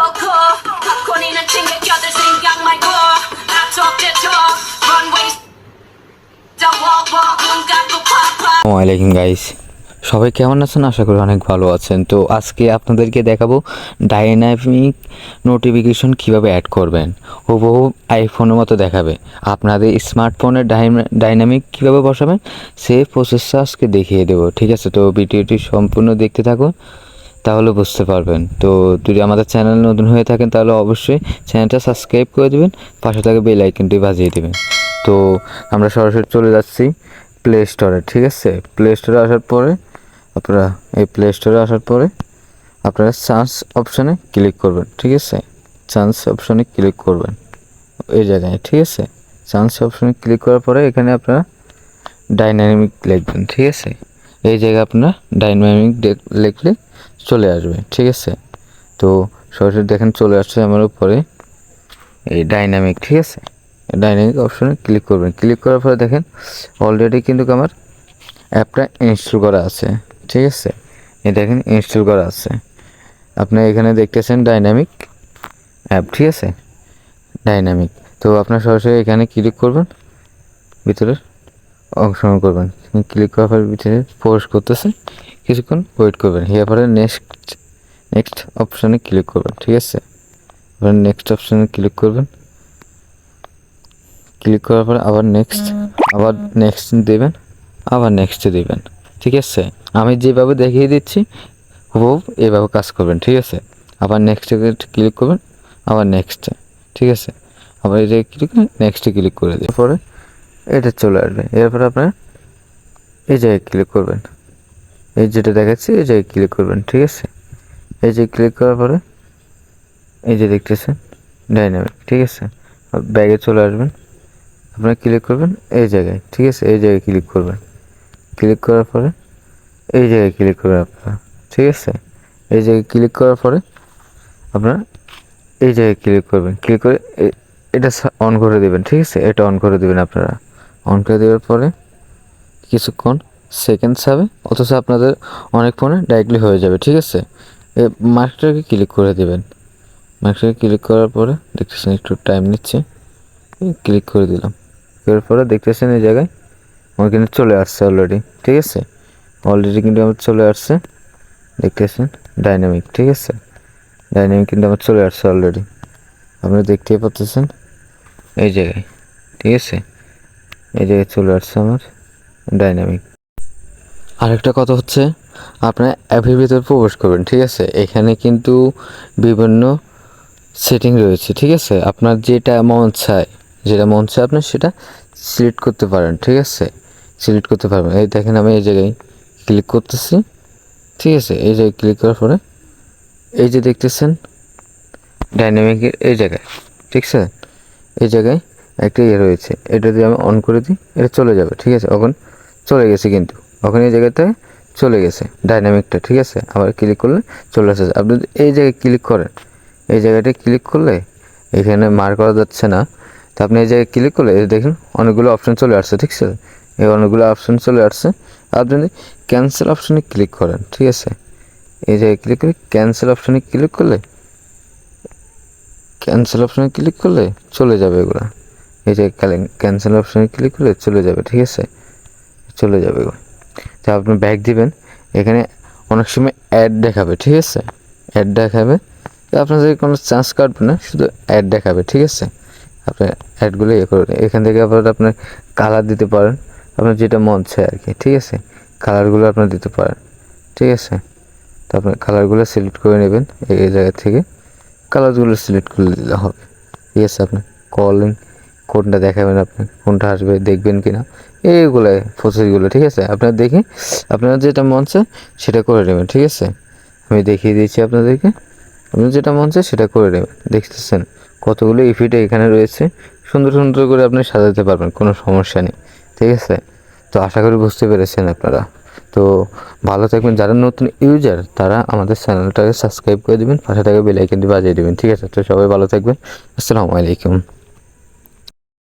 আসসালামু আলাইকুম গাইস, সবাই কেমন আছেন? আশা করি অনেক ভালো আছেন। তো আজকে আপনাদেরকে দেখাবো ডাইনামিক নোটিফিকেশন কিভাবে অ্যাড করবেন। হুবহু আইফোনের মতো দেখাবে। আপনাদের স্মার্টফোনের ডাইনামিক কিভাবে বসাবেন সেই প্রসেসটা আজকে দেখিয়ে দেবো, ঠিক আছে? তো ভিডিওটি সম্পূর্ণ দেখতে থাকুন, তাহলে বুঝতে পারবেন। তো যদি আমাদের চ্যানেল নতুন হয়ে থাকেন তাহলে অবশ্যই চ্যানেলটা সাবস্ক্রাইব করে দেবেন, পাশে থাকা বেল আইকনটি বাজিয়ে দেবেন। তো আমরা সরাসরি চলে যাচ্ছি প্লে স্টোরে, ঠিক আছে? প্লে স্টোরে আসার পরে আপনারা সার্চ অপশানে ক্লিক করবেন, ঠিক আছে? সার্চ অপশানে ক্লিক করবেন এই জায়গায়, ঠিক আছে? সার্চ অপশানে ক্লিক করার পরে এখানে আপনারা ডাইনামিক লিখবেন, ঠিক আছে? এই জায়গায় আপনারা ডাইনামিক লিখলে চলে আসবে, ঠিক আছে? তো সরাসরি দেখেন চলে আসছে আমার উপরে এই ডাইনামিক, ঠিক আছে? ডাইনামিক অপশনে ক্লিক করবেন। ক্লিক করার পরে দেখেন অলরেডি কিন্তু আমার অ্যাপটা ইনস্টল করা আছে, ঠিক আছে? এই দেখেন ইনস্টল করা আছে। আপনি এখানে দেখতেছেন ডাইনামিক অ্যাপ, ঠিক আছে? ডাইনামিক। তো আপনার সরাসরি এখানে ক্লিক করবেন, ভিতরে অংশগ্রহণ করবেন। ক্লিক করার পর ভিতরে প্রবেশ করতেছে, কিছুক্ষণ ওয়েট করবেন। এরপরে নেক্সট অপশানে ক্লিক করবেন, ঠিক আছে? এবার নেক্সট অপশানে ক্লিক করবেন। ক্লিক করার পরে আবার নেক্সট দেবেন, আবার নেক্সট দেবেন, ঠিক আছে? আমি যেভাবে দেখিয়ে দিচ্ছি হুবহু এইভাবে কাজ করবেন, ঠিক আছে? আবার নেক্সটে ক্লিক করবেন, আবার নেক্সটে, ঠিক আছে? আবার এই জায়গায় ক্লিক করে নেক্সটে ক্লিক করে দিয়ে পরে এটা চলে আসবে। এরপরে আপনার এই জায়গায় ক্লিক করবেন, এই যেটা দেখাচ্ছি এই জায়গায় ক্লিক করবেন, ঠিক আছে? এই যে ক্লিক করার পরে এই যে দেখতেছেন ডাইনামিক, ঠিক আছে? ব্যাগে চলে আসবেন, আপনারা ক্লিক করবেন এই জায়গায়, ঠিক আছে? এই জায়গায় ক্লিক করবেন। ক্লিক করার পরে এই জায়গায় ক্লিক করবেন আপনারা, ঠিক আছে? এই জায়গায় ক্লিক করার পরে আপনারা এই জায়গায় ক্লিক করবেন। ক্লিক করে এটা অন করে দেবেন, ঠিক আছে? এটা অন করে দেবেন আপনারা। অন করে দেওয়ার পরে কিছুক্ষণ সেকেন্ডস হবে, অথচ আপনাদের অনেক ফোনে ডাইরেক্টলি হয়ে যাবে, ঠিক আছে? এই মার্কটাকে ক্লিক করে দেবেন। মার্কটাকে ক্লিক করার পরে দেখতেছেন একটু টাইম নিচ্ছে, ক্লিক করে দিলাম। করার পরে দেখতেছেন এই জায়গায় আমার কিন্তু চলে আসছে অলরেডি, ঠিক আছে? অলরেডি কিন্তু আমার চলে আসছে, দেখতেছেন ডাইনামিক, ঠিক আছে? ডাইনামিক কিন্তু আমার চলে আসছে অলরেডি, আপনারা দেখতেই পাচ্ছেন এই জায়গায়, ঠিক আছে? এই জায়গায় চলে আসছে আমার ডাইনামিক। আরেকটা কথা হচ্ছে আপনার অ্যাপের ভিতরে প্রবেশ করবেন, ঠিক আছে? এখানে কিন্তু বিভিন্ন সেটিং রয়েছে, ঠিক আছে? আপনার যেটা মন চায় আপনার সেটা সিলেক্ট করতে পারেন, ঠিক আছে? সিলেক্ট করতে পারবেন। এই দেখেন আমি এই জায়গায় ক্লিক করতেছি, ঠিক আছে? এই জায়গায় ক্লিক করার পরে এই যে দেখতেছেন ডাইনামিকের এই জায়গায়, ঠিক আছে? এই জায়গায় একটা রয়েছে, এটা যদি আমি অন করে দিই এটা চলে যাবে, ঠিক আছে? এখন চলে গেছে, কিন্তু এখন এই জায়গাতে চলে গেছে ডাইনামিকটা, ঠিক আছে? আবার ক্লিক করলে চলে আসে। আপনি এই জায়গায় ক্লিক করেন, এই জায়গাটায় ক্লিক করলে এখানে মার করা যাচ্ছে না, তো আপনি এই জায়গায় ক্লিক করলে এই দেখুন অনেকগুলো অপশান চলে আসছে, ঠিক আছে? এই অনেকগুলো অপশান চলে আসছে। আপনি যদি ক্যান্সেল অপশানে ক্লিক করেন, ঠিক আছে? এই জায়গায় ক্লিক করে ক্যান্সেল অপশানে ক্লিক করলে চলে যাবে এগুলো। এই যে ক্যান্সেল অপশানে ক্লিক করলে চলে যাবে, ঠিক আছে? চলে যাবে এগুলো। তো আপনি ব্যাক দিবেন, এখানে অনেক সময় অ্যাড দেখাবে, ঠিক আছে? অ্যাড দেখাবে, তো আপনার যদি কোনো চান্স কাটবে না, শুধু অ্যাড দেখাবে, ঠিক আছে? আপনি অ্যাডগুলো করবেন। এখান থেকে আবার আপনার কালার দিতে পারেন, আপনার যেটা মন চায় আর কি, ঠিক আছে? কালারগুলো আপনার দিতে পারেন, ঠিক আছে? তো আপনি কালারগুলো সিলেক্ট করে নেবেন, এই জায়গা থেকে কালারগুলো সিলেক্ট করে দিলে হবে, ঠিক আছে? আপনি কলিং কোনটা দেখাবেন, আপনি কোনটা আসবে দেখবেন কি না, এইগুলো প্রসেসগুলো, ঠিক আছে? আপনার দেখে আপনার যেটা মন চায় সেটা করে নেবেন, ঠিক আছে? আমি দেখিয়ে দিচ্ছি আপনাদেরকে, আপনার যেটা মন চায় সেটা করে নেবেন। দেখতেছেন কতগুলো ইফেক্ট এখানে রয়েছে, সুন্দর সুন্দর করে আপনি সাজাতে পারবেন, কোনো সমস্যা নেই, ঠিক আছে? তো আশা করি বুঝতে পেরেছেন আপনারা। তো ভালো থাকবেন। যারা নতুন ইউজার তারা আমাদের চ্যানেলটাকে সাবস্ক্রাইব করে দেবেন, পাশে থাকা বেল আইকনটি বাজিয়ে দেবেন, ঠিক আছে? তো সবাই ভালো থাকবেন। আসসালামু আলাইকুম।